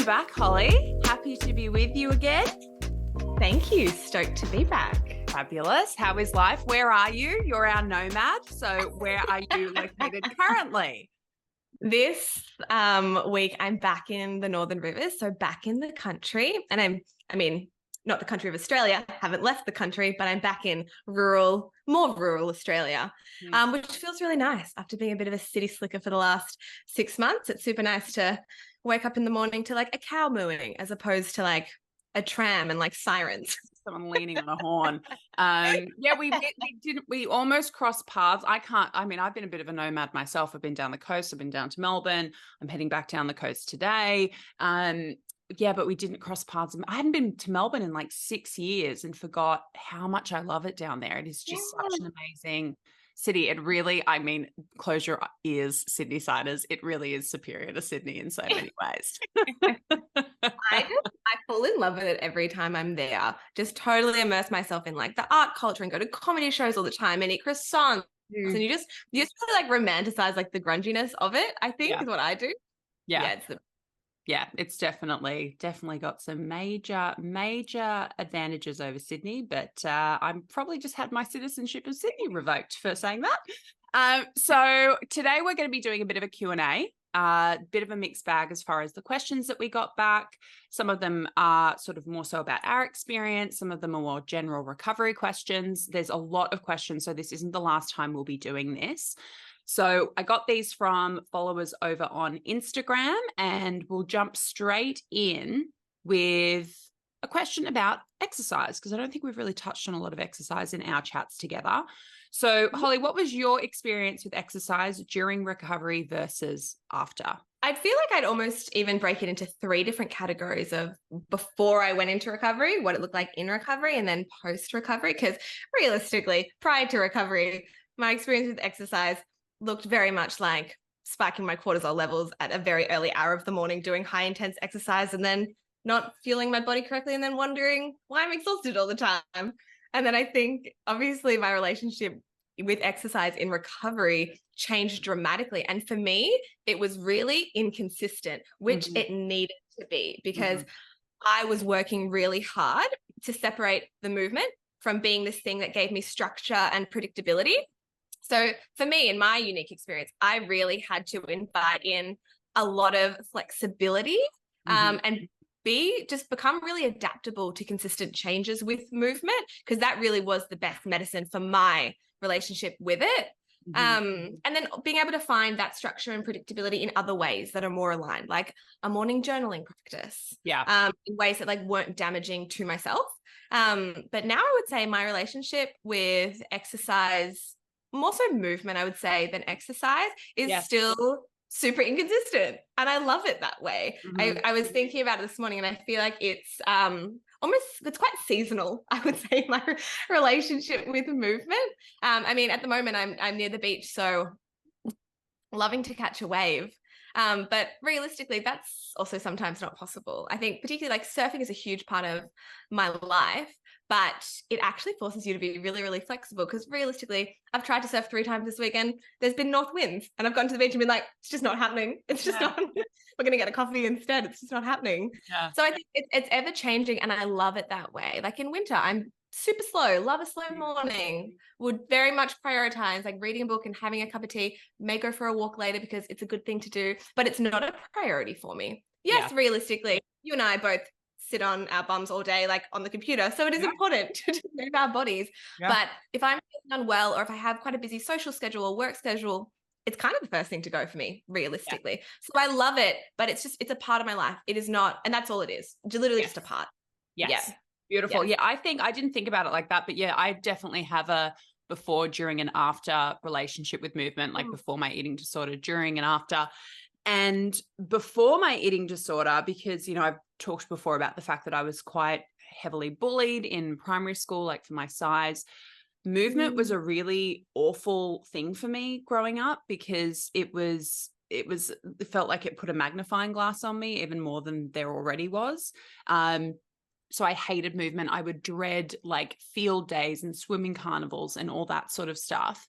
back, Holly. Happy to be with you again. Thank you. Stoked to be back. Fabulous. How is life? Where are you? You're our nomad. So where are you located currently? This week, I'm back in the Northern Rivers, so back in the country. And not the country of Australia. I haven't left the country, but I'm back in more rural Australia, which feels really nice after being a bit of a city slicker for the last 6 months. It's super nice to wake up in the morning to like a cow mooing as opposed to like a tram and like sirens. Someone leaning on a horn. We almost crossed paths. I've been a bit of a nomad myself. I've been down the coast. I've been down to Melbourne. I'm heading back down the coast today. But we didn't cross paths. I hadn't been to Melbourne in like 6 years and forgot how much I love it down there. It is just such an amazing city. It really, close your ears, Sydney-siders. It really is superior to Sydney in so many ways. I fall in love with it every time I'm there. Just totally immerse myself in like the art culture and go to comedy shows all the time and eat croissants. And you just really like romanticize like the grunginess of it, I think is what I do. It's definitely got some major advantages over Sydney, but I'm probably just had my citizenship of Sydney revoked for saying that. So today we're going to be doing a bit of a Q&A, bit of a mixed bag as far as the questions that we got back. Some of them are sort of more so about our experience. Some of them are more general recovery questions. There's a lot of questions, so this isn't the last time we'll be doing this. So I got these from followers over on Instagram, and we'll jump straight in with a question about exercise, because I don't think we've really touched on a lot of exercise in our chats together. So Holly, what was your experience with exercise during recovery versus after? I feel like I'd almost even break it into 3 different categories of before I went into recovery, what it looked like in recovery, and then post-recovery, because realistically, prior to recovery, my experience with exercise looked very much like spiking my cortisol levels at a very early hour of the morning, doing high intense exercise and then not fueling my body correctly and then wondering why I'm exhausted all the time. And then I think obviously my relationship with exercise in recovery changed dramatically. And for me, it was really inconsistent, which it needed to be, because I was working really hard to separate the movement from being this thing that gave me structure and predictability. So for me, in my unique experience, I really had to invite in a lot of flexibility and become really adaptable to consistent changes with movement, because that really was the best medicine for my relationship with it. And then being able to find that structure and predictability in other ways that are more aligned, like a morning journaling practice, in ways that like weren't damaging to myself. But now I would say my relationship with exercise, more so movement, I would say, than exercise, is still super inconsistent. And I love it that way. I was thinking about it this morning, and I feel like it's it's quite seasonal, I would say, my relationship with movement. At the moment I'm near the beach, so loving to catch a wave. But realistically, that's also sometimes not possible. I think particularly like surfing is a huge part of my life, but it actually forces you to be really, really flexible, because realistically, I've tried to surf 3 times this week and there's been north winds, and I've gone to the beach and been like, it's just not happening. It's just not, we're going to get a coffee instead. It's just not happening. Yeah. So I think it's ever changing, and I love it that way. Like in winter, I'm super slow, love a slow morning, would very much prioritize like reading a book and having a cup of tea, may go for a walk later because it's a good thing to do, but it's not a priority for me. Yes, realistically, you and I both sit on our bums all day, like on the computer. So it is important to move our bodies. Yeah. But if I'm feeling unwell, or if I have quite a busy social schedule or work schedule, it's kind of the first thing to go for me, realistically. Yeah. So I love it, but it's a part of my life. It is not, and that's all it is. Literally just a part. Yes. Yeah. Beautiful. Yeah. I didn't think about it like that, but I definitely have a before, during, and after relationship with movement, like before my eating disorder, during and after. And before my eating disorder, because, I've talked before about the fact that I was quite heavily bullied in primary school, like for my size. Movement was a really awful thing for me growing up, because it felt like it put a magnifying glass on me even more than there already was. So I hated movement. I would dread like field days and swimming carnivals and all that sort of stuff.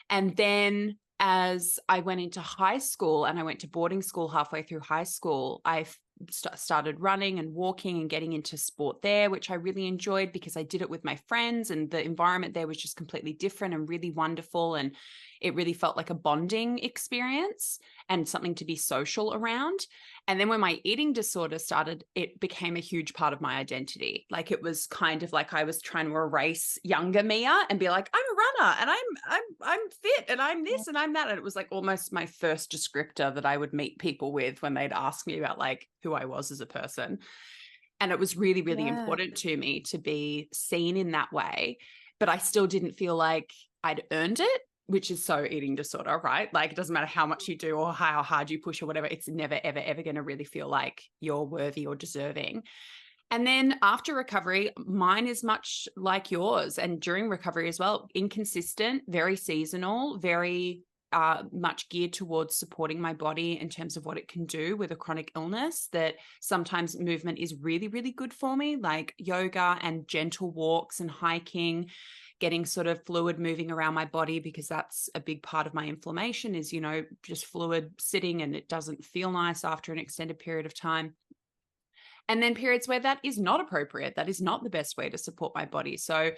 And then as I went into high school, and I went to boarding school halfway through high school, I started running and walking and getting into sport there, which I really enjoyed because I did it with my friends, and the environment there was just completely different and really wonderful. And it really felt like a bonding experience and something to be social around. And then when my eating disorder started, it became a huge part of my identity. Like, it was kind of like I was trying to erase younger Mia and be like, I'm a runner and I'm fit and I'm this and I'm that. And it was like almost my first descriptor that I would meet people with when they'd ask me about like who I was as a person. And it was really, really Yeah. important to me to be seen in that way. But I still didn't feel like I'd earned it, which is so eating disorder, right? Like, it doesn't matter how much you do or how hard you push or whatever. It's never, ever, ever going to really feel like you're worthy or deserving. And then after recovery, mine is much like yours. And during recovery as well, inconsistent, very seasonal, very much geared towards supporting my body in terms of what it can do with a chronic illness. That sometimes movement is really, really good for me, like yoga and gentle walks and hiking, getting sort of fluid moving around my body, because that's a big part of my inflammation is, just fluid sitting, and it doesn't feel nice after an extended period of time. And then periods where that is not appropriate, that is not the best way to support my body. So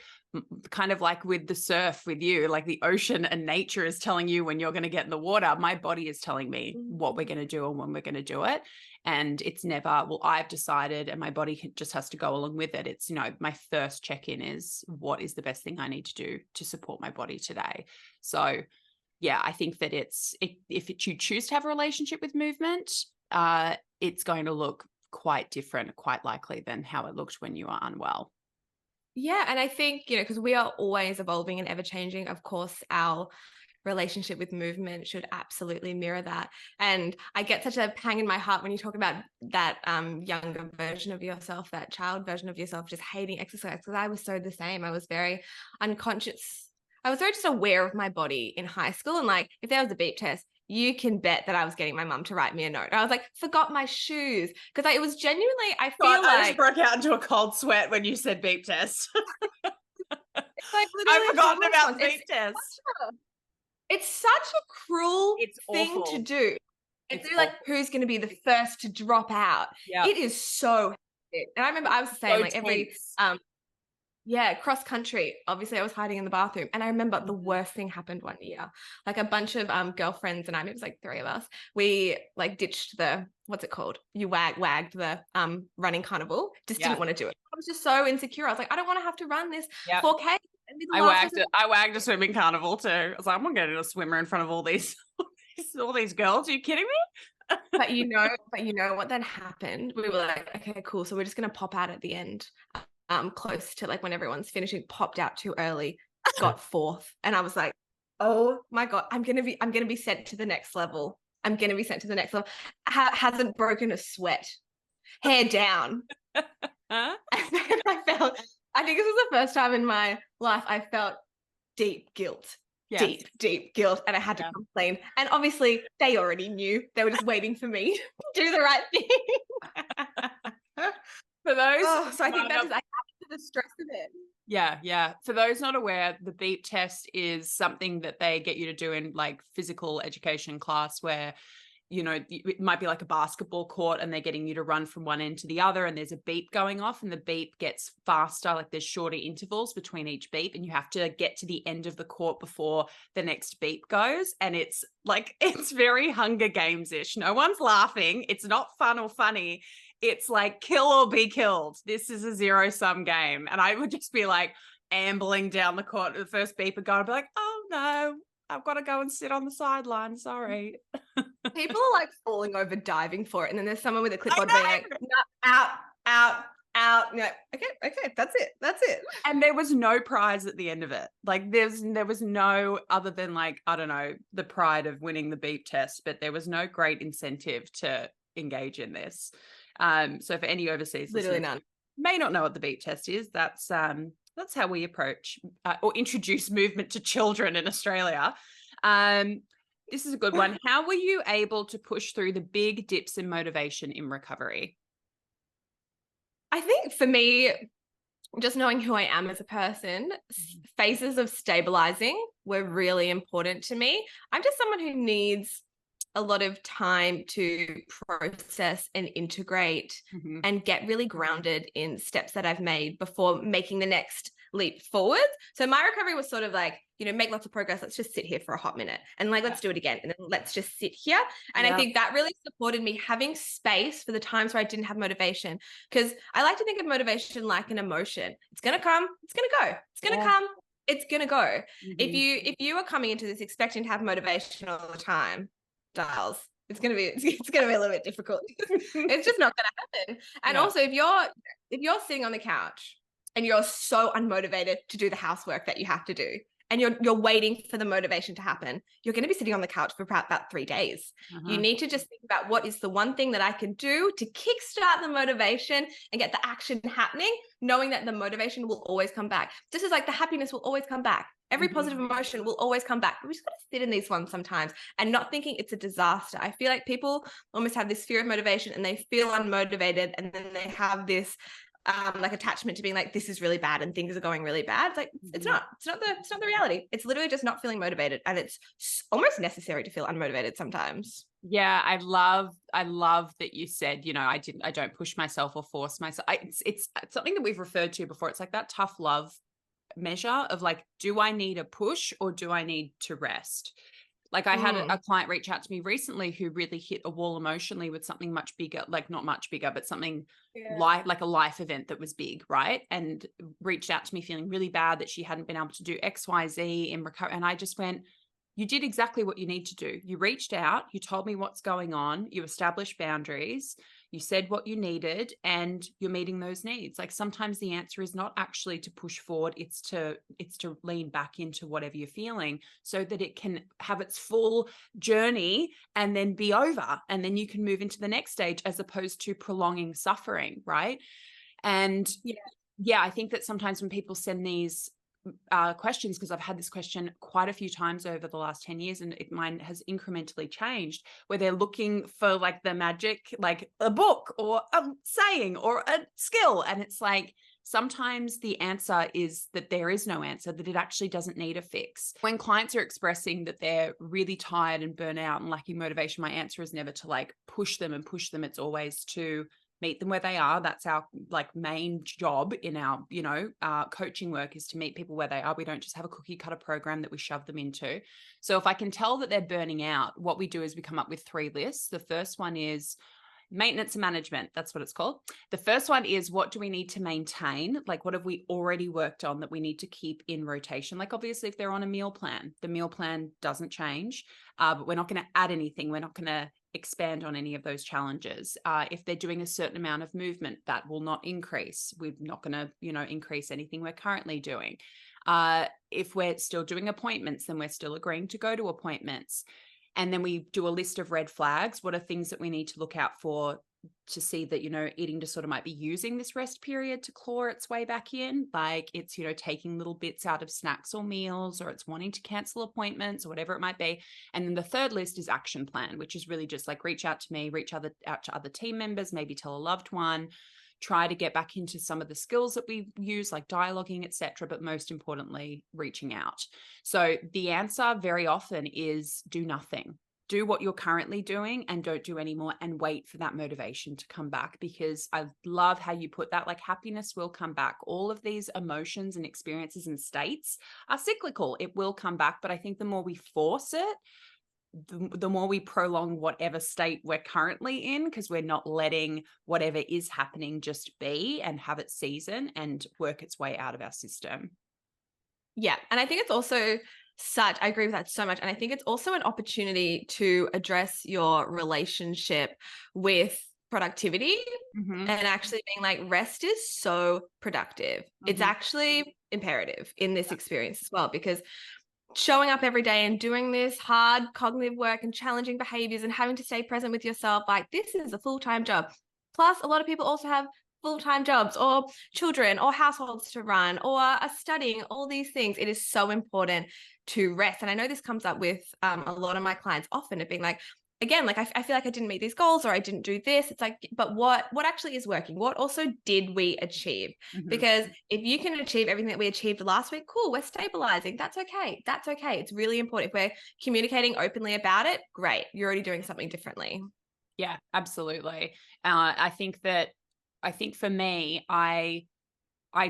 kind of like with the surf with you, like the ocean and nature is telling you when you're going to get in the water, my body is telling me what we're going to do and when we're going to do it. And it's never, well, I've decided and my body just has to go along with it. It's, my first check-in is, what is the best thing I need to do to support my body today? So yeah, I think that if you choose to have a relationship with movement, it's going to look quite different, quite likely, than how it looked when you are unwell. Yeah. And I think, because we are always evolving and ever changing, of course, our relationship with movement should absolutely mirror that. And I get such a pang in my heart when you talk about that younger version of yourself, that child version of yourself, just hating exercise, because I was so the same. I was very unconscious. I was very just aware of my body in high school. And like, if there was a beep test, you can bet that I was getting my mum to write me a note. I was like, forgot my shoes. Because it was genuinely, I God, feel I like just broke out into a cold sweat when you said beep test. it's like I've literally a forgotten trauma about response. the beep test. It's such a cruel It's thing to awful. do. It's It's like, awful. who's going to be the first to drop out? Yeah. It is so hectic. And I remember I was the same, So like every tense. cross country. Obviously, I was hiding in the bathroom, and I remember the worst thing happened one year. Like, a bunch of girlfriends and I, it was like 3 of us. We like ditched the, what's it called? You wagged the running carnival. Just Yeah. didn't want to do it. I was just so insecure. I was like, I don't want to have to run this Yeah. 4K and be the I last wagged person. it. I wagged a swimming carnival too. I was like, I'm gonna get in a swimmer in front of all these all these girls. Are you kidding me? But what then happened? We were like, okay, cool. So we're just gonna pop out at the end, close to like when everyone's finishing. Popped out too early, got fourth, and I was like, oh my god, I'm gonna be sent to the next level. I'm gonna be sent to the next level. Hasn't broken a sweat, hair down, Huh? and then I think this was the first time in my life I felt deep guilt. Yes. Deep guilt, and I had to complain. And obviously, they already knew. They were just waiting for me to do the right thing. For those, So I think that just added to the stress of it. yeah. For those not aware, the beep test is something that they get you to do in like physical education class, where it might be like a basketball court and they're getting you to run from one end to the other, and there's a beep going off, and the beep gets faster. Like, there's shorter intervals between each beep, and you have to get to the end of the court before the next beep goes. And it's like, it's very Hunger Games-ish. No one's laughing. It's not fun or funny. It's like kill or be killed. This is a zero-sum game. And I would just be like ambling down the court. The first beep would go, I'd be like, oh no, I've got to go and sit on the sideline. Sorry. People are like falling over diving for it, and then there's someone with a clipboard being like, no, out. No, okay, that's it. And there was no prize at the end of it. Like, there was no, other than like, I don't know, the pride of winning the beep test, but there was no great incentive to engage in this. So for any overseas Literally listeners none. may not know what the beep test is, that's how we approach or introduce movement to children in Australia. This is a good one. How were you able to push through the big dips in motivation in recovery? I think for me, just knowing who I am as a person, phases of stabilizing were really important to me. I'm just someone who needs a lot of time to process and integrate Mhm. and get really grounded in steps that I've made before making the next leap forward. So my recovery was sort of like, make lots of progress. Let's just sit here for a hot minute and like, let's do it again. And then let's just sit here. And I Yeah. think that really supported me having space for the times where I didn't have motivation. Because I like to think of motivation like an emotion. It's going to come, it's going to go, it's going to Yeah. come, it's going to go. If Mhm. you are coming into this expecting to have motivation all the time, dials, it's going to be a little bit difficult. It's just not going to happen. And Yeah. also if you're sitting on the couch and you're so unmotivated to do the housework that you have to do, and you're waiting for the motivation to happen, you're going to be sitting on the couch for about 3 days. You Uh-huh. need to just think about what is the one thing that I can do to kickstart the motivation and get the action happening, knowing that the motivation will always come back. Just as like the happiness will always come back. Every Mhm. positive emotion will always come back. We just got to sit in these ones sometimes and not thinking it's a disaster. I feel like people almost have this fear of motivation and they feel unmotivated, and then they have this like attachment to being like, this is really bad and things are going really bad. It's like, it's Mhm. not the reality. It's literally just not feeling motivated, and it's almost necessary to feel unmotivated sometimes. Yeah, I love that you said, I don't push myself or force myself. It's something that we've referred to before. It's like that tough love measure of like, do I need a push or do I need to rest? Like I had a Mm. client reach out to me recently who really hit a wall emotionally with something much bigger, like not much bigger, but something Yeah. like a life event that was big, right? And reached out to me feeling really bad that she hadn't been able to do XYZ in recovery. And I just went, you did exactly what you need to do. You reached out, you told me what's going on, you established boundaries, you said what you needed, and you're meeting those needs. Like sometimes the answer is not actually to push forward, it's to lean back into whatever you're feeling so that it can have its full journey and then be over, and then you can move into the next stage as opposed to prolonging suffering, right? And Yeah. yeah, I think that sometimes when people send these questions, because I've had this question quite a few times over the last 10 years, and mine has incrementally changed, where they're looking for like the magic, like a book or a saying or a skill. And it's like, sometimes the answer is that there is no answer, that it actually doesn't need a fix. When clients are expressing that they're really tired and burnt out and lacking motivation, my answer is never to like push them and push them. It's always to meet them where they are. That's our like main job in our, coaching work, is to meet people where they are. We don't just have a cookie cutter program that we shove them into. So if I can tell that they're burning out, what we do is we come up with 3 lists. The first one is maintenance and management. That's what it's called. The first one is, what do we need to maintain? Like, what have we already worked on that we need to keep in rotation? Like, obviously, if they're on a meal plan, the meal plan doesn't change, but we're not going to add anything. We're not going to expand on any of those challenges. If they're doing a certain amount of movement, that will not increase. We're not going to, increase anything we're currently doing. If we're still doing appointments, then we're still agreeing to go to appointments. And then we do a list of red flags. What are things that we need to look out for to see that, eating disorder might be using this rest period to claw its way back in? Like it's, taking little bits out of snacks or meals, or it's wanting to cancel appointments or whatever it might be. And then the third list is action plan, which is really just like reach out to me, out to other team members, maybe tell a loved one, try to get back into some of the skills that we use, like dialoguing, etc. But most importantly, reaching out. So the answer very often is do nothing. Do what you're currently doing and don't do any more, and wait for that motivation to come back. Because I love how you put that, like happiness will come back. All of these emotions and experiences and states are cyclical. It will come back. But I think the more we force it, the more we prolong whatever state we're currently in, because we're not letting whatever is happening just be and have its season and work its way out of our system. Yeah. And I think it's also I agree with that so much. And I think it's also an opportunity to address your relationship with productivity, Mm-hmm. and actually being like, rest is so productive. It's Mm-hmm. actually imperative in this experience as well, because showing up every day and doing this hard cognitive work and challenging behaviors and having to stay present with yourself, like this is a full-time job. Plus, a lot of people also have full-time jobs or children or households to run or are studying, all these things. It is so important to rest. And I know this comes up with a lot of my clients often, of being like, again, like I feel like I didn't meet these goals or I didn't do this. It's like, but what actually is working? What also did we achieve? Mhm. Because if you can achieve everything that we achieved last week, cool, we're stabilizing. That's okay. That's okay. It's really important. If we're communicating openly about it, great. You're already doing something differently. Yeah, absolutely. I think for me, I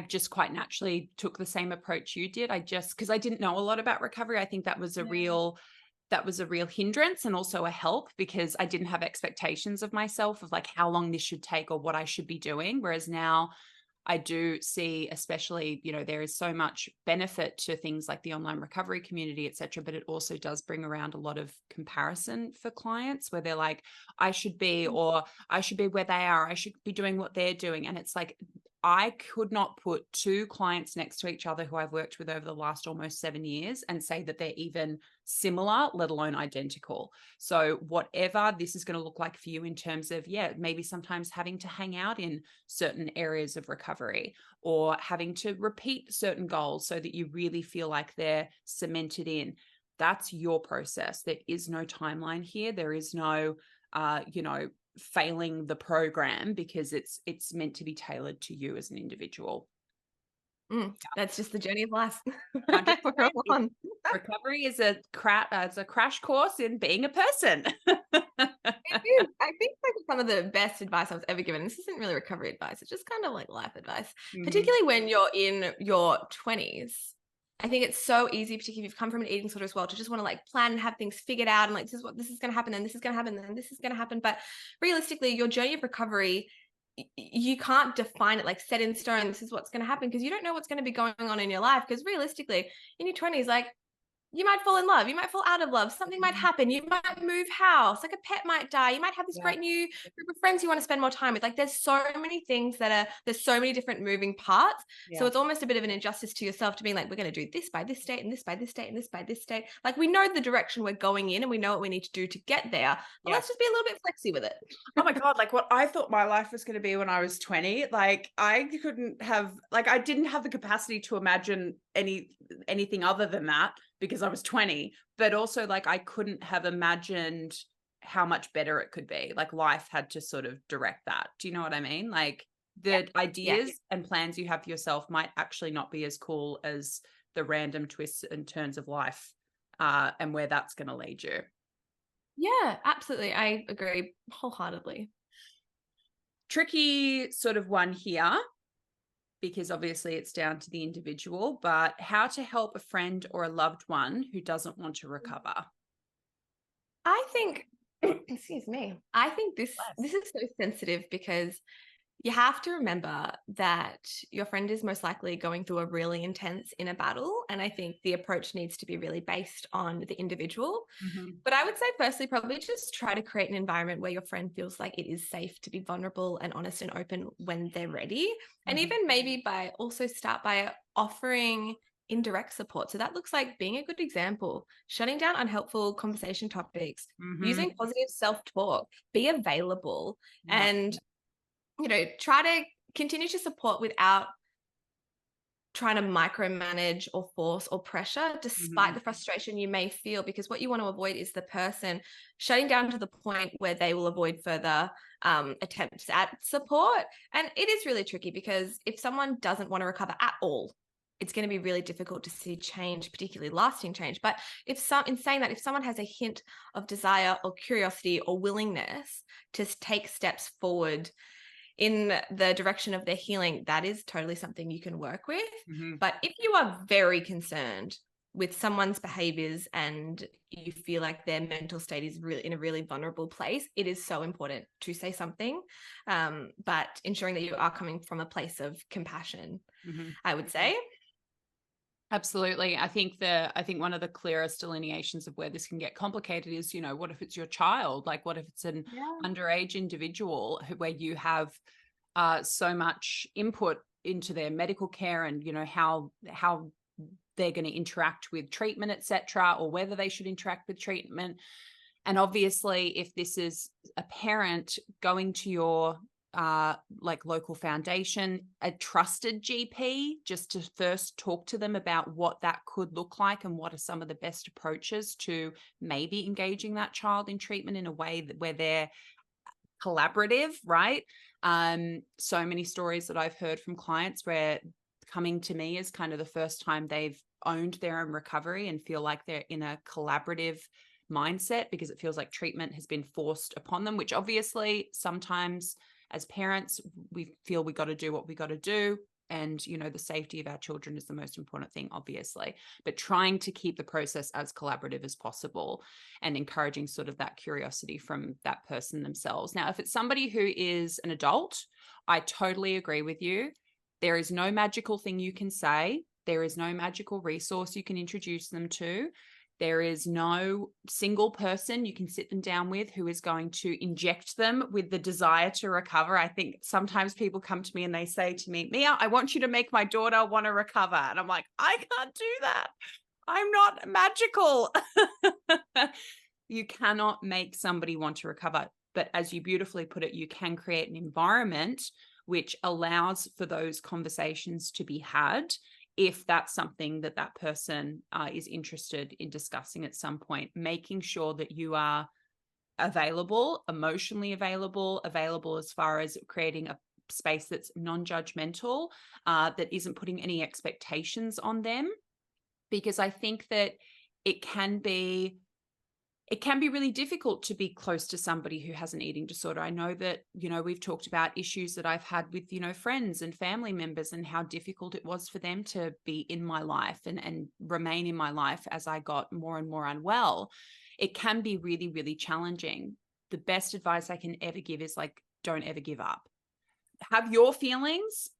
just quite naturally took the same approach you did. I just, because I didn't know a lot about recovery, I think that was a real hindrance and also a help, because I didn't have expectations of myself of like how long this should take or what I should be doing. Whereas now I do see, especially, there is so much benefit to things like the online recovery community, et cetera, but it also does bring around a lot of comparison for clients where they're like, I should be, or I should be where they are. I should be doing what they're doing. And it's like, I could not put two clients next to each other who I've worked with over the last almost 7 years and say that they're even similar, let alone identical. So whatever this is going to look like for you in terms of, maybe sometimes having to hang out in certain areas of recovery or having to repeat certain goals so that you really feel like they're cemented in. That's your process. There is no timeline here. There is no, failing the program, because it's meant to be tailored to you as an individual. That's just the journey of life. 100%. We're all on. Recovery is it's a crash course in being a person. It is. I think like some of the best advice I was ever given, this isn't really recovery advice, it's just kind of like life advice, Mhm. particularly when you're in your 20s. I think it's so easy, particularly if you've come from an eating disorder as well, to just want to like plan and have things figured out and like, this is going to happen, and this is going to happen, and this is going to happen. But realistically, your journey of recovery, you can't define it like set in stone, this is what's going to happen, because you don't know what's going to be going on in your life. Because realistically, in your 20s, like, you might fall in love, you might fall out of love, something might Mhm. happen, you might move house, like a pet might die, you might have this Yeah. great new group of friends you want to spend more time with. Like, there's so many things there's so many different moving parts. So Yeah. it's almost a bit of an injustice to yourself to be like, we're going to do this by this date and this by this date and this by this date. Like, we know the direction we're going in and we know what we need to do to get there, but Yeah. let's just be a little bit flexy with it. Oh my God, like what I thought my life was going to be when I was 20, like I couldn't have, like I didn't have the capacity to imagine anything other than that because I was 20, but also like I couldn't have imagined how much better it could be. Like life had to sort of direct that. Do you know what I mean? Like Yeah. the Yeah. ideas and plans you have for yourself might actually not be as cool as the random twists and turns of life, and where that's going to lead you. Yeah, absolutely. I agree wholeheartedly. Tricky sort of one here, because obviously it's down to the individual, but how to help a friend or a loved one who doesn't want to recover. I think, excuse me, I think this Bless. is so sensitive because you have to remember that your friend is most likely going through a really intense inner battle. And I think the approach needs to be really based on the individual. Mhm. But I would say, firstly, probably just try to create an environment where your friend feels like it is safe to be vulnerable and honest and open when they're ready. And Mhm. even maybe start by offering indirect support. So that looks like being a good example, shutting down unhelpful conversation topics, Mhm. using positive self talk, be available, Yeah. and try to continue to support without trying to micromanage or force or pressure, despite Mhm. the frustration you may feel, because what you want to avoid is the person shutting down to the point where they will avoid further attempts at support. And it is really tricky because if someone doesn't want to recover at all, it's going to be really difficult to see change, particularly lasting change. But in saying that, if someone has a hint of desire or curiosity or willingness to take steps forward in the direction of their healing, that is totally something you can work with. Mhm. But if you are very concerned with someone's behaviors and you feel like their mental state is really in a really vulnerable place, it is so important to say something, but ensuring that you are coming from a place of compassion, Mhm. I would say. Absolutely. I think one of the clearest delineations of where this can get complicated is, what if it's your child? Like, what if it's an Yeah. underage individual where you have so much input into their medical care and, how they're going to interact with treatment, etc., or whether they should interact with treatment. And obviously, if this is a parent going to your like local foundation, a trusted GP, just to first talk to them about what that could look like and what are some of the best approaches to maybe engaging that child in treatment in a way where they're collaborative, right? So many stories that I've heard from clients where coming to me is kind of the first time they've owned their own recovery and feel like they're in a collaborative mindset, because it feels like treatment has been forced upon them, which obviously sometimes as parents, we feel we got to do what we got to do. And, the safety of our children is the most important thing, obviously, but trying to keep the process as collaborative as possible and encouraging sort of that curiosity from that person themselves. Now, if it's somebody who is an adult, I totally agree with you. There is no magical thing you can say. There is no magical resource you can introduce them to. There is no single person you can sit them down with who is going to inject them with the desire to recover. I think sometimes people come to me and they say to me, Mia, I want you to make my daughter want to recover. And I'm like, I can't do that. I'm not magical. You cannot make somebody want to recover. But as you beautifully put it, you can create an environment which allows for those conversations to be had, if that's something that that person is interested in discussing at some point, making sure that you are available, emotionally available as far as creating a space that's non-judgmental, that isn't putting any expectations on them. Because I think that it can be really difficult to be close to somebody who has an eating disorder. I know that, we've talked about issues that I've had with, friends and family members and how difficult it was for them to be in my life and remain in my life as I got more and more unwell. It can be really, really challenging. The best advice I can ever give is like, don't ever give up. Have your feelings,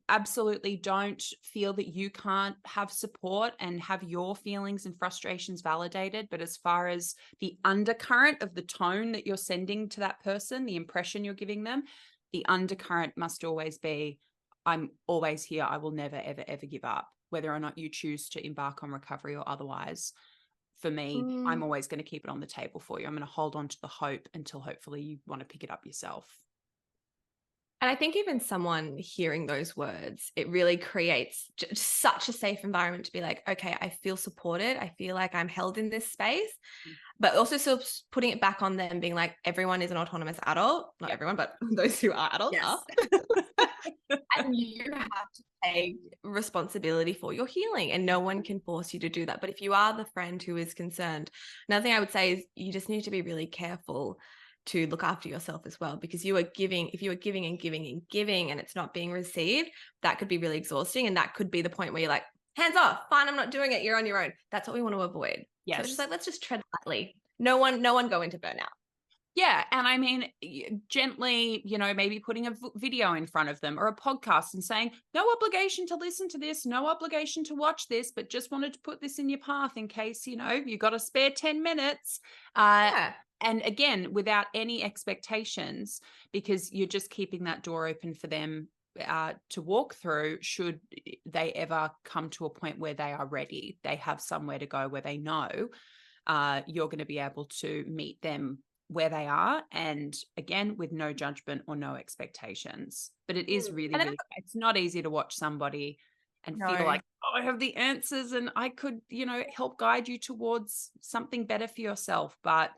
absolutely don't feel that you can't have support and have your feelings and frustrations validated. But as far as the undercurrent of the tone that you're sending to that person, the impression you're giving them, the undercurrent must always be, I'm always here. I will never, ever, ever give up, whether or not you choose to embark on recovery or otherwise. For me, I'm always going to keep it on the table for you. I'm going to hold on to the hope until hopefully you want to pick it up yourself. And I think even someone hearing those words, it really creates just such a safe environment to be like, okay, I feel supported. I feel like I'm held in this space, but also still putting it back on them, being like, everyone is an autonomous adult. Not everyone, but those who are adults are. And you have to take responsibility for your healing, and no one can force you to do that. But if you are the friend who is concerned, another thing I would say is you just need to be really careful to look after yourself as well, because if you are giving and giving and giving and it's not being received, that could be really exhausting. And that could be the point where you're like, hands off, fine, I'm not doing it, you're on your own. That's what we want to avoid. Yes. So it's just like, let's just tread lightly. No one go into burnout. Yeah. And I mean, gently, maybe putting a video in front of them or a podcast and saying, no obligation to listen to this, no obligation to watch this, but just wanted to put this in your path in case, you got a spare 10 minutes. And again, without any expectations, because you're just keeping that door open for them to walk through should they ever come to a point where they are ready. They have somewhere to go where they know you're going to be able to meet them where they are, and again, with no judgment or no expectations. But it is really, it's not easy to watch somebody and feel like, oh, I have the answers and I could, help guide you towards something better for yourself. But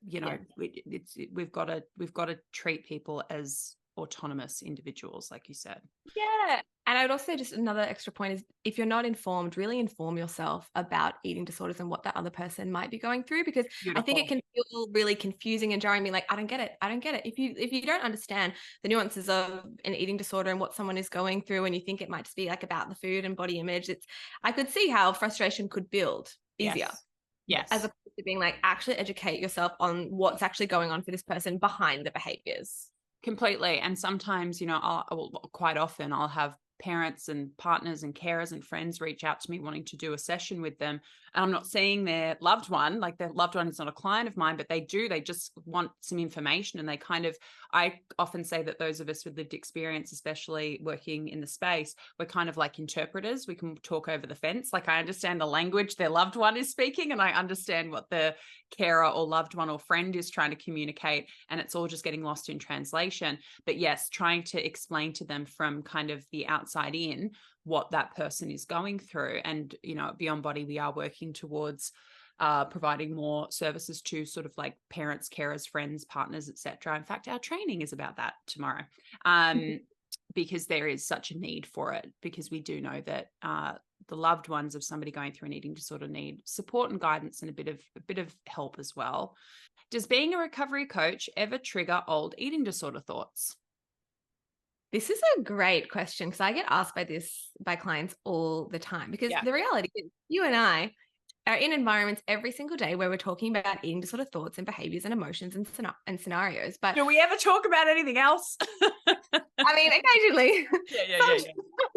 we've got to treat people as autonomous individuals, like you said. Yeah. And I would also, just another extra point is, if you're not informed, really inform yourself about eating disorders and what that other person might be going through, because I think it can feel really confusing and jarring, being like, I don't get it. If you don't understand the nuances of an eating disorder and what someone is going through, and you think it might just be like about the food and body image, I could see how frustration could build easier. Yes. As opposed to being like, actually educate yourself on what's actually going on for this person behind the behaviors. Completely. And sometimes, quite often I'll have parents and partners and carers and friends reach out to me wanting to do a session with them. And I'm not seeing their loved one, like their loved one is not a client of mine, but they just want some information. And I often say that those of us with lived experience, especially working in the space, we're kind of like interpreters. We can talk over the fence. Like I understand the language their loved one is speaking, and I understand what the carer or loved one or friend is trying to communicate, and it's all just getting lost in translation. But yes, trying to explain to them from kind of the outside in what that person is going through. And, at Beyond Body, we are working towards providing more services to sort of like parents, carers, friends, partners, etc. In fact, our training is about that tomorrow, because there is such a need for it, because we do know that the loved ones of somebody going through an eating disorder need support and guidance and a bit of help as well. Does being a recovery coach ever trigger old eating disorder thoughts? This is a great question because I get asked by clients all the time, because Yeah. the reality is you and I are in environments every single day where we're talking about eating disorder thoughts and behaviors and emotions and scenarios. But Do we ever talk about anything else? I mean, occasionally, Yeah.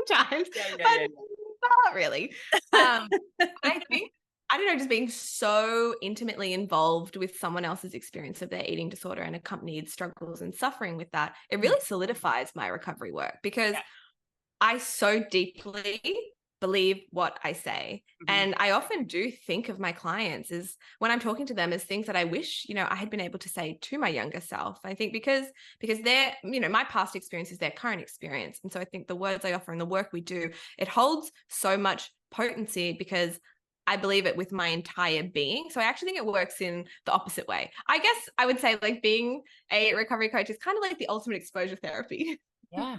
sometimes, Yeah. but not really. I think, I don't know, just being so intimately involved with someone else's experience of their eating disorder and accompanied struggles and suffering with that, it really solidifies my recovery work, because Yeah. I so deeply believe what I say. Mhm. And I often do think of my clients as, when I'm talking to them, as things that I wish, I had been able to say to my younger self. I think because they're, my past experience is their current experience. And so I think the words I offer and the work we do, it holds so much potency because I believe it with my entire being. So I actually think it works in the opposite way. I guess I would say like being a recovery coach is kind of like the ultimate exposure therapy. Yeah.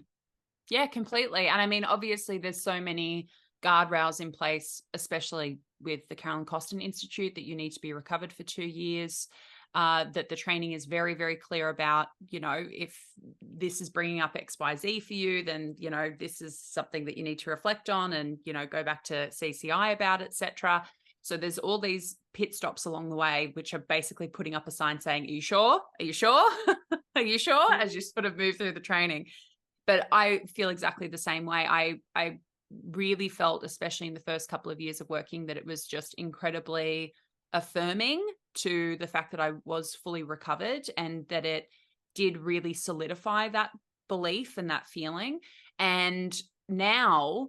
Yeah, completely. And I mean, obviously, there's so many guardrails in place, especially with the Carolyn Costin Institute, that you need to be recovered for 2 years. That the training is very, very clear about, if this is bringing up XYZ for you, then, this is something that you need to reflect on and, go back to CCI about, etc. So there's all these pit stops along the way, which are basically putting up a sign saying, are you sure? Are you sure? Are you sure? As you sort of move through the training. But I feel exactly the same way. I really felt, especially in the first couple of years of working, that it was just incredibly affirming to the fact that I was fully recovered, and that it did really solidify that belief and that feeling. And now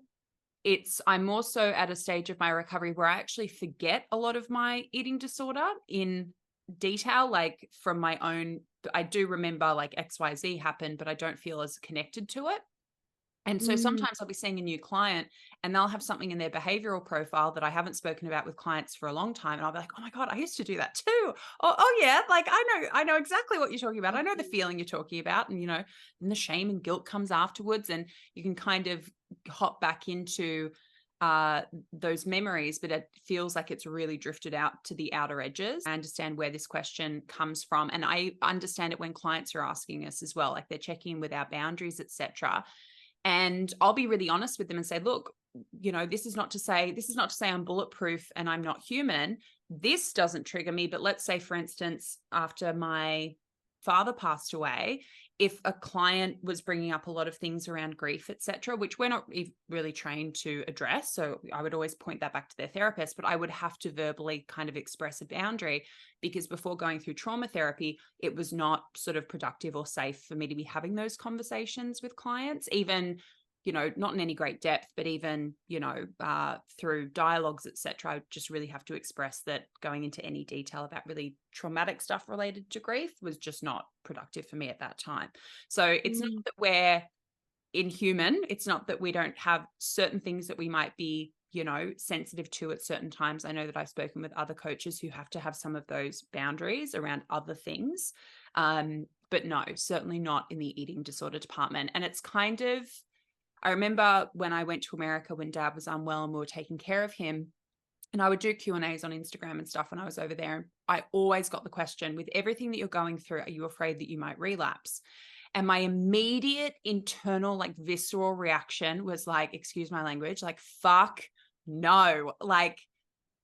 I'm also at a stage of my recovery where I actually forget a lot of my eating disorder in detail, like from my own. I do remember like XYZ happened, but I don't feel as connected to it. And so Mm. sometimes I'll be seeing a new client and they'll have something in their behavioral profile that I haven't spoken about with clients for a long time. And I'll be like, oh my God, I used to do that too. Oh yeah. Like I know exactly what you're talking about. I know the feeling you're talking about. And, and the shame and guilt comes afterwards, and you can kind of hop back into those memories, but it feels like it's really drifted out to the outer edges. I understand where this question comes from. And I understand it when clients are asking us as well, like they're checking in with our boundaries, etc. And I'll be really honest with them and say, look, this is not to say I'm bulletproof and I'm not human. This doesn't trigger me. But let's say, for instance, after my father passed away, if a client was bringing up a lot of things around grief, etc., which we're not really trained to address, so I would always point that back to their therapist, but I would have to verbally kind of express a boundary, because before going through trauma therapy, it was not sort of productive or safe for me to be having those conversations with clients, even not in any great depth, but even, through dialogues, etc. I just really have to express that going into any detail about really traumatic stuff related to grief was just not productive for me at that time. So it's not that we're inhuman. It's not that we don't have certain things that we might be, sensitive to at certain times. I know that I've spoken with other coaches who have to have some of those boundaries around other things. But no, certainly not in the eating disorder department. And it's kind of, I remember when I went to America when Dad was unwell and we were taking care of him, and I would do Q&As on Instagram and stuff when I was over there. I always got the question, with everything that you're going through, are you afraid that you might relapse? And my immediate internal, like visceral reaction was like, excuse my language, like, fuck no. Like,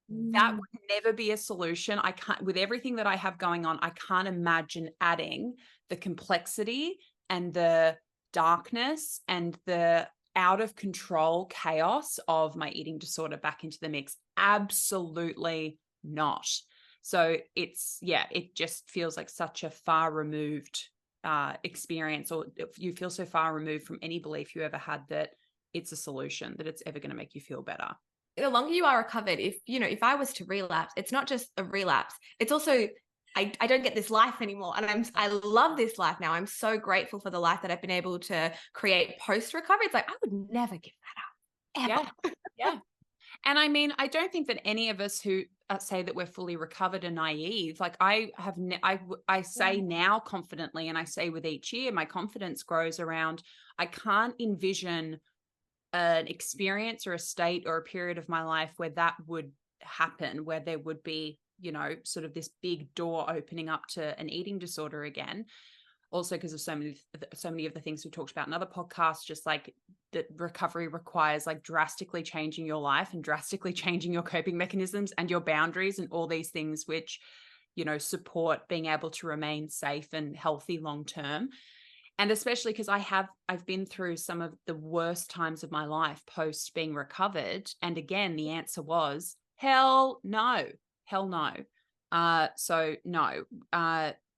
that would never be a solution. I can't, with everything that I have going on, I can't imagine adding the complexity and the darkness and the out of control chaos of my eating disorder back into the mix? Absolutely not. So it just feels like such a far removed experience, or you feel so far removed from any belief you ever had that it's a solution, that it's ever going to make you feel better. The longer you are recovered, if I was to relapse, it's not just a relapse. It's also, I don't get this life anymore. And I love this life now. I'm so grateful for the life that I've been able to create post-recovery. It's like, I would never give that up, ever. Yeah. Yeah. And I mean, I don't think that any of us who say that we're fully recovered are naive. Like I say now confidently, and I say with each year, my confidence grows around, I can't envision an experience or a state or a period of my life where that would happen, where there would be, sort of this big door opening up to an eating disorder again. Also, because of so many of the things we talked about in other podcasts, just like that recovery requires like drastically changing your life and drastically changing your coping mechanisms and your boundaries and all these things which, support being able to remain safe and healthy long term. And especially because I've been through some of the worst times of my life post being recovered. And again, the answer was hell no. So no.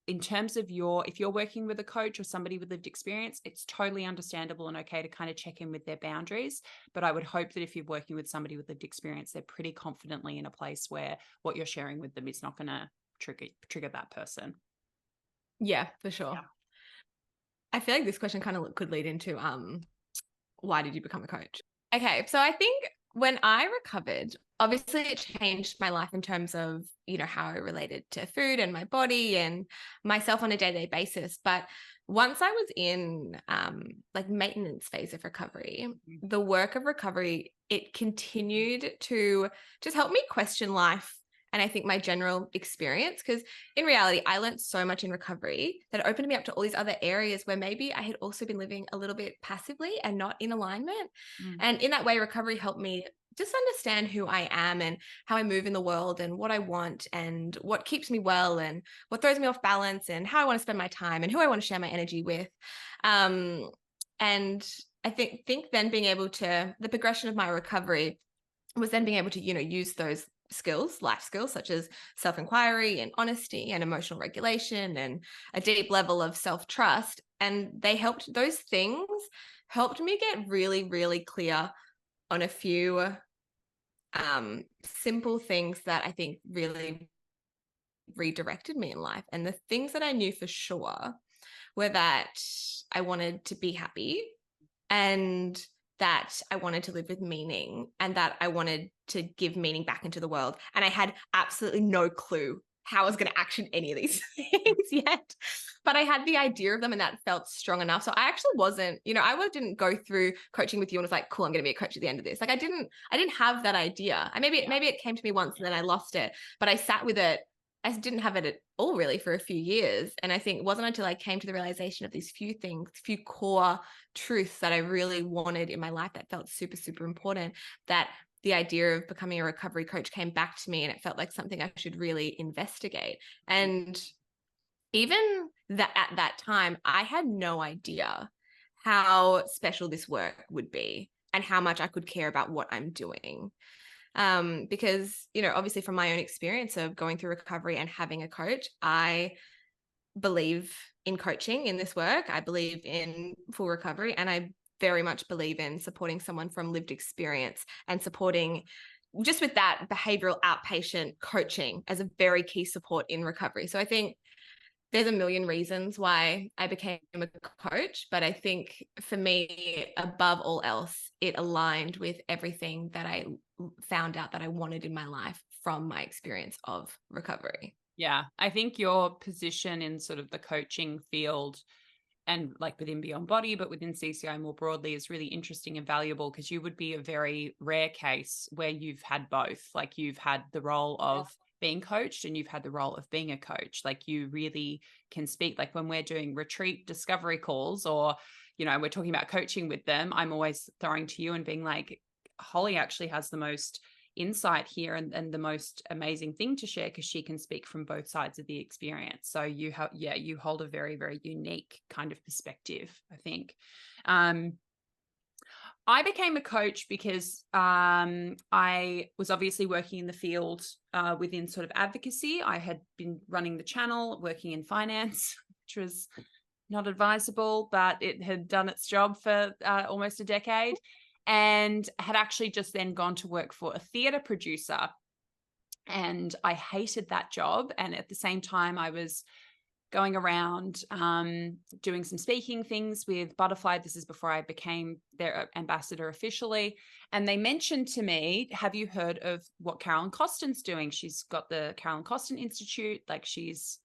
In terms of if you're working with a coach or somebody with lived experience, it's totally understandable and okay to kind of check in with their boundaries. But I would hope that if you're working with somebody with lived experience, they're pretty confidently in a place where what you're sharing with them is not going to trigger that person. Yeah, for sure. Yeah. I feel like this question kind of could lead into why did you become a coach? Okay, so I think when I recovered, obviously it changed my life in terms of, how I related to food and my body and myself on a day-to-day basis. But once I was in like maintenance phase of recovery, the work of recovery, it continued to just help me question life and I think my general experience, because in reality, I learned so much in recovery that opened me up to all these other areas where maybe I had also been living a little bit passively and not in alignment. And in that way, recovery helped me just understand who I am and how I move in the world and what I want and what keeps me well and what throws me off balance and how I want to spend my time and who I want to share my energy with. And I think then being able to, the progression of my recovery was then being able to, use those skills, life skills, such as self-inquiry and honesty and emotional regulation and a deep level of self-trust. And those things helped me get really, really clear on a few simple things that I think really redirected me in life. And the things that I knew for sure were that I wanted to be happy and that I wanted to live with meaning and that I wanted to give meaning back into the world. And I had absolutely no clue how I was going to action any of these things yet. But I had the idea of them and that felt strong enough. So I actually wasn't, didn't go through coaching with you and was like, cool, I'm going to be a coach at the end of this. Like I didn't have that idea. Maybe it came to me once and then I lost it, but I sat with it. I didn't have it at all really for a few years. And I think it wasn't until I came to the realization of these few things, few core truths that I really wanted in my life that felt super, super important, that the idea of becoming a recovery coach came back to me and it felt like something I should really investigate. And even that at that time, I had no idea how special this work would be and how much I could care about what I'm doing. Because, obviously from my own experience of going through recovery and having a coach, I believe in coaching in this work. I believe in full recovery, and I very much believe in supporting someone from lived experience and supporting just with that behavioral outpatient coaching as a very key support in recovery. So I think there's a million reasons why I became a coach, but I think for me, above all else, it aligned with everything that I found out that I wanted in my life from my experience of recovery. Yeah, I think your position in sort of the coaching field and like within Beyond Body, but within CCI more broadly is really interesting and valuable because you would be a very rare case where you've had both. Like you've had the role of being coached and you've had the role of being a coach. Like you really can speak, like when we're doing retreat discovery calls or, we're talking about coaching with them, I'm always throwing to you and being like, Holly actually has the most insight here and the most amazing thing to share because she can speak from both sides of the experience. So you hold a very, very unique kind of perspective, I think. I became a coach because I was obviously working in the field within sort of advocacy. I had been running the channel, working in finance, which was not advisable, but it had done its job for almost a decade, and had actually just then gone to work for a theatre producer. And I hated that job. And at the same time, I was going around doing some speaking things with Butterfly. This is before I became their ambassador officially. And they mentioned to me, have you heard of what Carolyn Costin's doing? She's got the Carolyn Costin Institute. Like, she's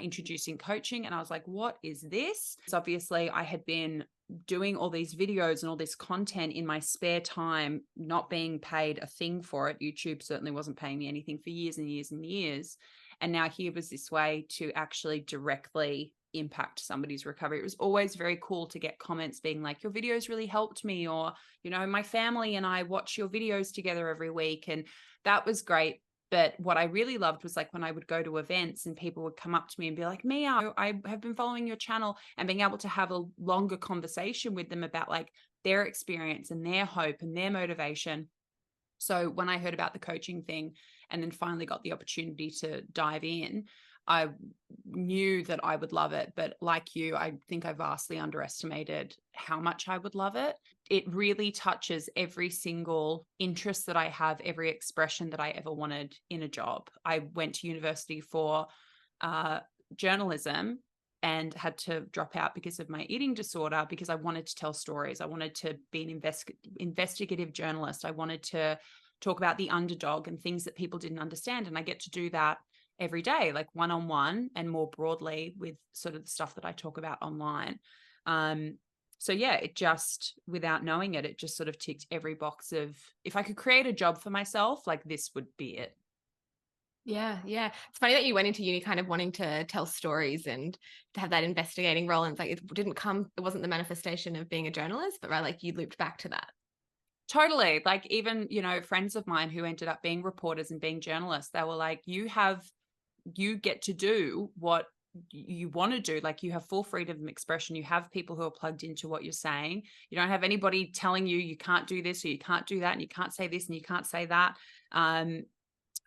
introducing coaching. And I was like, what is this? So obviously I had been doing all these videos and all this content in my spare time, not being paid a thing for it. YouTube certainly wasn't paying me anything for years and years and years. And now here was this way to actually directly impact somebody's recovery. It was always very cool to get comments being like, your videos really helped me, or, you know, my family and I watch your videos together every week. And that was great. But what I really loved was like when I would go to events and people would come up to me and be like, Mia, I have been following your channel, and being able to have a longer conversation with them about like their experience and their hope and their motivation. So when I heard about the coaching thing and then finally got the opportunity to dive in, I knew that I would love it. But like you, I think I vastly underestimated how much I would love it. It really touches every single interest that I have, every expression that I ever wanted in a job. I went to university for journalism and had to drop out because of my eating disorder, because I wanted to tell stories. I wanted to be an investigative journalist. I wanted to talk about the underdog and things that people didn't understand. And I get to do that every day, like one-on-one and more broadly with sort of the stuff that I talk about online. So yeah, it just, without knowing it, it just sort of ticked every box of, if I could create a job for myself, like this would be it. Yeah, yeah. It's funny that you went into uni kind of wanting to tell stories and to have that investigating role. And it's like it wasn't the manifestation of being a journalist, but right, like you looped back to that. Totally. Like, even, you know, friends of mine who ended up being reporters and being journalists, they were like, you get to do what you want to do. Like, you have full freedom of expression. You have people who are plugged into what you're saying. You don't have anybody telling you you can't do this or you can't do that and you can't say this and you can't say that.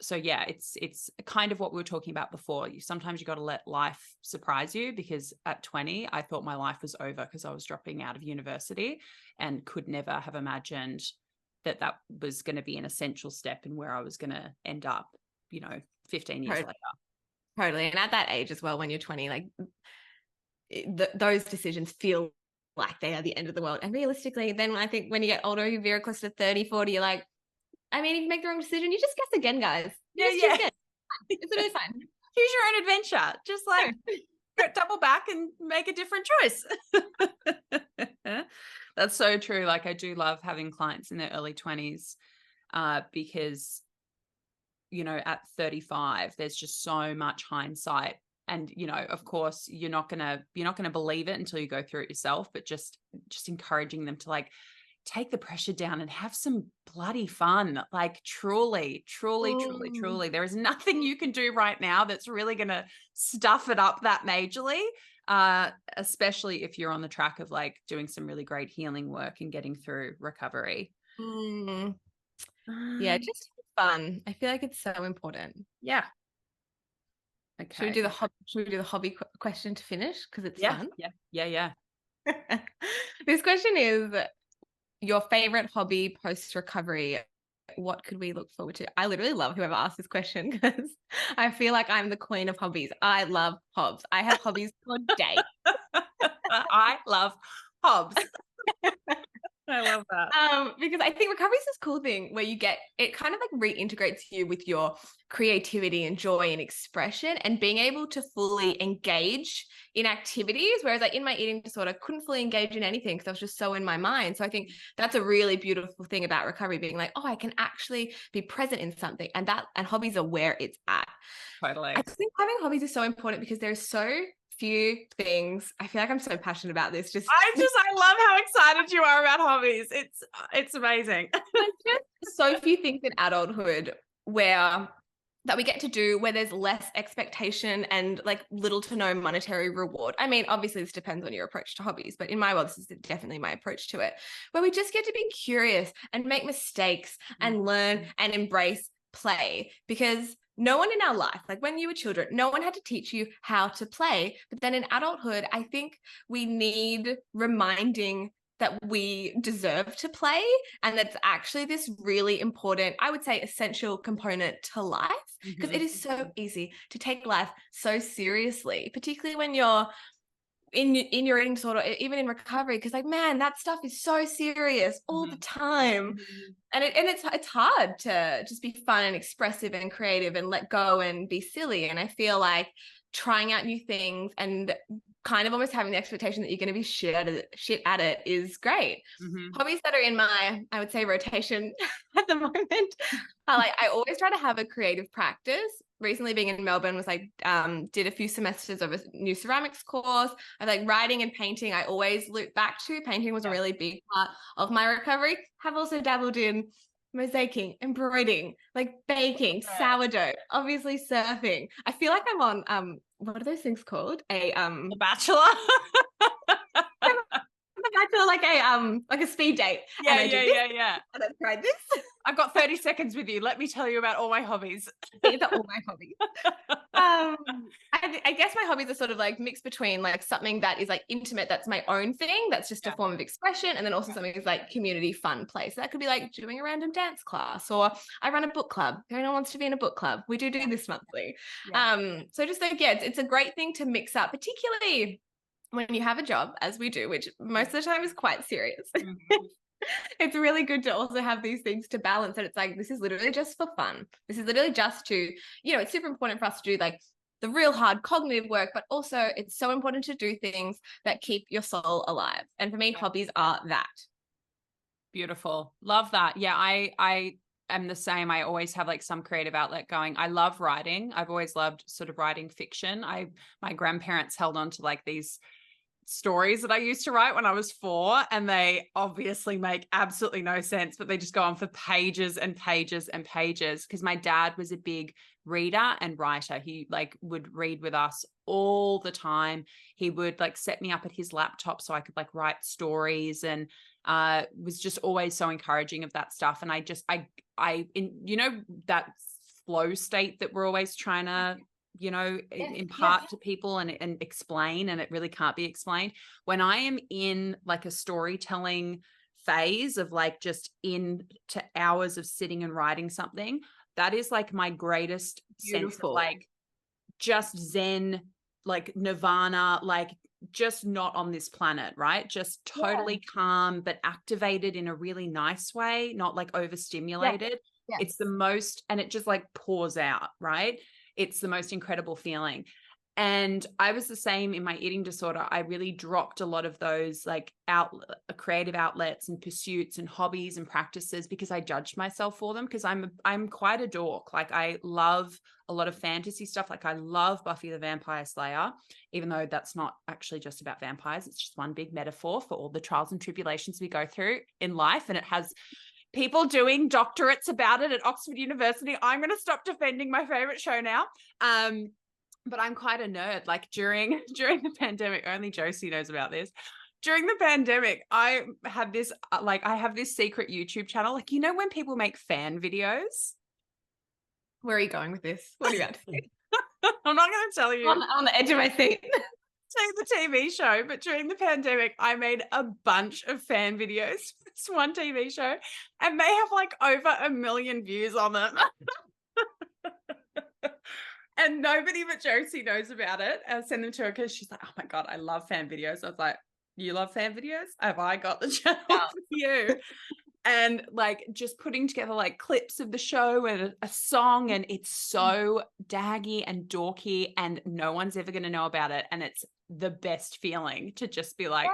So yeah, it's kind of what we were talking about before. Sometimes you got to let life surprise you, because at 20, I thought my life was over because I was dropping out of university and could never have imagined that that was going to be an essential step in where I was going to end up, you know, 15 years later. Totally. And at that age as well, when you're 20, like those decisions feel like they are the end of the world. And realistically, then I think when you get older, you veer close to 30, 40, you're like, I mean, if you make the wrong decision, you just guess again, guys. Yeah. It's really fun. Choose your own adventure. Just like double back and make a different choice. That's so true. Like, I do love having clients in their early 20s because, you know, at 35, there's just so much hindsight. And, you know, of course, you're not gonna believe it until you go through it yourself, but just encouraging them to like take the pressure down and have some bloody fun. Like, truly, there is nothing you can do right now that's really going to stuff it up that majorly, especially if you're on the track of like doing some really great healing work and getting through recovery. Yeah, just fun. I feel like it's so important. Yeah. Okay. Should we do the hobby question to finish, because it's fun? Yeah. This question is, your favorite hobby post recovery. What could we look forward to? I literally love whoever asked this question, because I feel like I'm the queen of hobbies. I love hobs. I have hobbies for days. I love hobs. I love that. Because I think recovery is this cool thing where you get, it kind of like reintegrates you with your creativity and joy and expression, and being able to fully engage in activities. Whereas like in my eating disorder, I couldn't fully engage in anything because I was just so in my mind. So I think that's a really beautiful thing about recovery, being like, oh, I can actually be present in something, and hobbies are where it's at. Totally. I think having hobbies is so important because there's so few things. I feel like I'm so passionate about this. I love how excited you are about hobbies. It's amazing. There's just so few things in adulthood where that we get to do where there's less expectation and like little to no monetary reward. I mean, obviously this depends on your approach to hobbies, but in my world, this is definitely my approach to it, where we just get to be curious and make mistakes and learn and embrace play. Because no one in our life, like when you were children, no one had to teach you how to play. But then in adulthood, I think we need reminding that we deserve to play, and that's actually this really important, I would say, essential component to life, because it is so easy to take life so seriously, particularly when you're in your eating disorder, even in recovery, because like, man, that stuff is so serious all the time. And it's hard to just be fun and expressive and creative and let go and be silly. And I feel like trying out new things and kind of almost having the expectation that you're going to be shit at it is great. Hobbies that are in my, I would say, rotation at the moment are like, I always try to have a creative practice. Recently being in Melbourne was like, did a few semesters of a new ceramics course. I like writing and painting. I always loop back to painting was a really big part of my recovery. Have also dabbled in mosaicing, embroidering, like baking, sourdough, obviously surfing. I feel like I'm on what are those things called? The Bachelor. Like a speed date. Yeah, and I yeah, do this, yeah. and I've tried this. I've got 30 seconds with you. Let me tell you about all my hobbies. These are all my hobbies. I guess my hobbies are sort of like mixed between like something that is like intimate, that's my own thing, that's just a form of expression, and then also something that's like community fun play. So that could be like doing a random dance class, or I run a book club. If anyone wants to be in a book club, we do this monthly. So just like, yeah, it's a great thing to mix up, particularly when you have a job, as we do, which most of the time is quite serious. It's really good to also have these things to balance. And it's like, this is literally just for fun. This is literally just to, it's super important for us to do like the real hard cognitive work, but also it's so important to do things that keep your soul alive. And for me, hobbies are that. Beautiful. Love that. Yeah, I am the same. I always have like some creative outlet going. I love writing. I've always loved sort of writing fiction. My grandparents held on to like these stories that I used to write when I was 4, and they obviously make absolutely no sense, but they just go on for pages and pages and pages, because my dad was a big reader and writer. He like would read with us all the time. He would like set me up at his laptop so I could like write stories, and was just always so encouraging of that stuff. And that flow state that we're always trying to impart to people and explain, and it really can't be explained. When I am in like a storytelling phase of like just into hours of sitting and writing something, that is like my greatest sense of like just zen, like nirvana, like just not on this planet, right? Just totally calm, but activated in a really nice way, not like overstimulated. It's the most, and it just like pours out, right? It's the most incredible feeling. And I was the same in my eating disorder. I really dropped a lot of those like creative outlets and pursuits and hobbies and practices because I judged myself for them, because I'm quite a dork. Like I love a lot of fantasy stuff. Like I love Buffy the Vampire Slayer, even though that's not actually just about vampires. It's just one big metaphor for all the trials and tribulations we go through in life. And it has people doing doctorates about it at Oxford University. I'm going to stop defending my favorite show now. But I'm quite a nerd. Like during the pandemic, only Josie knows about this. During the pandemic, I had this, I have this secret YouTube channel. Like, when people make fan videos? Where are you going with this? What are you about to say? I'm not going to tell you. I'm on the edge of my seat. The TV show, but during the pandemic, I made a bunch of fan videos for this one TV show, and they have like over 1 million views on them. And nobody but Josie knows about it. I send them to her because she's like, oh my God, I love fan videos. I was like, you love fan videos? Have I got the channel for you? And like just putting together like clips of the show and a song, and it's so daggy and dorky, and no one's ever going to know about it. And it's the best feeling to just be like,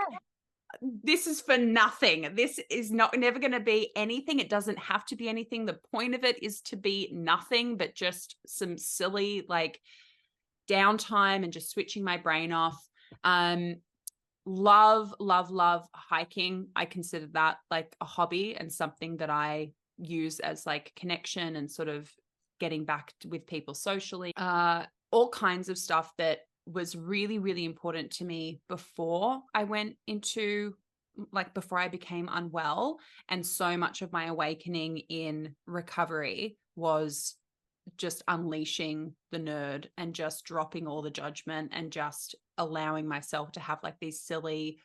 this is for nothing. This is never going to be anything. It doesn't have to be anything. The point of it is to be nothing but just some silly like downtime and just switching my brain off. Love hiking. I consider that like a hobby and something that I use as like connection and sort of getting back with people socially, all kinds of stuff that was really, really important to me before I went into, like, before I became unwell. And so much of my awakening in recovery was just unleashing the nerd and just dropping all the judgment and just allowing myself to have like these silly,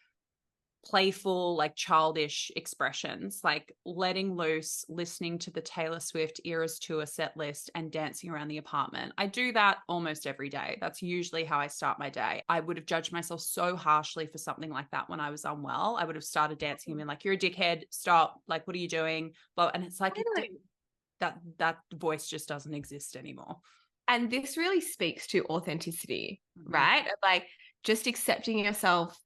playful, like childish expressions, like letting loose, listening to the Taylor Swift Eras Tour set list and dancing around the apartment. I do that almost every day. That's usually how I start my day. I would have judged myself so harshly for something like that when I was unwell. I would have started dancing and been like, you're a dickhead, stop, like, what are you doing? But, and it's like, that voice just doesn't exist anymore. And this really speaks to authenticity, Mm-hmm. right? Of like just accepting yourself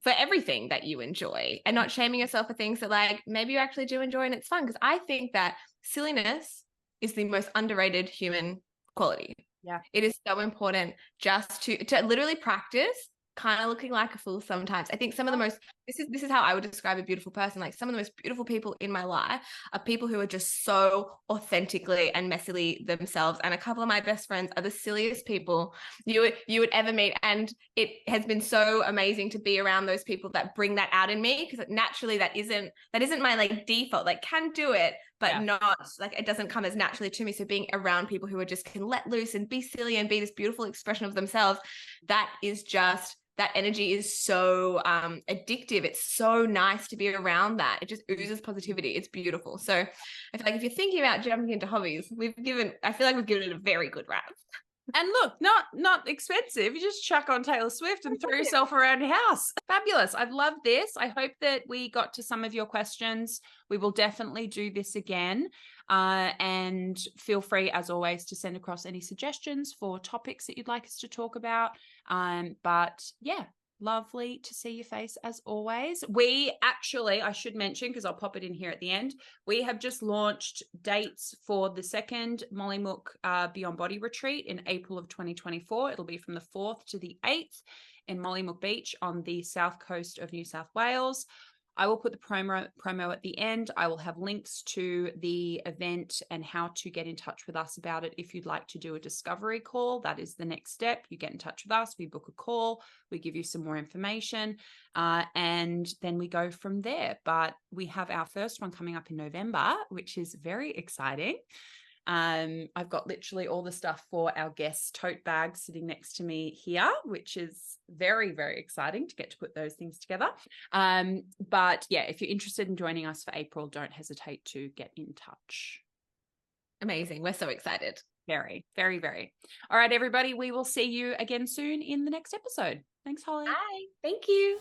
for everything that you enjoy and not shaming yourself for things that like maybe you actually do enjoy and it's fun. Because I think that silliness is the most underrated human quality. Yeah. It is so important just to literally practice kind of looking like a fool sometimes. I think some of the most, this is how I would describe a beautiful person. Like some of the most beautiful people in my life are people who are just so authentically and messily themselves. And a couple of my best friends are the silliest people you would ever meet. And it has been so amazing to be around those people that bring that out in me, because naturally that isn't my like default, like can do it, but not like it doesn't come as naturally to me. So being around people who are just can let loose and be silly and be this beautiful expression of themselves, that is just, that energy is so addictive. It's so nice to be around that. It just oozes positivity. It's beautiful. So I feel like if you're thinking about jumping into hobbies, I feel like we've given it a very good rap. And look, not expensive. You just chuck on Taylor Swift and throw yourself around your house. Fabulous. I've loved this. I hope that we got to some of your questions. We will definitely do this again. And feel free, as always, to send across any suggestions for topics that you'd like us to talk about. But yeah, lovely to see your face as always. We actually, I should mention, because I'll pop it in here at the end, we have just launched dates for the second Molly Mook Beyond Body Retreat in April of 2024. It'll be from the 4th to the 8th in Mollymook Beach on the south coast of New South Wales. I will put the promo at the end. I will have links to the event and how to get in touch with us about it if you'd like to do a discovery call. That is the next step. You get in touch with us, we book a call, we give you some more information, and then we go from there. But we have our first one coming up in November, which is very exciting. I've got literally all the stuff for our guest tote bag sitting next to me here, which is very, very exciting to get to put those things together. But yeah, if you're interested in joining us for April, don't hesitate to get in touch. Amazing. We're so excited. Very, very, very. All right, everybody, we will see you again soon in the next episode. Thanks, Holly. Bye. Thank you.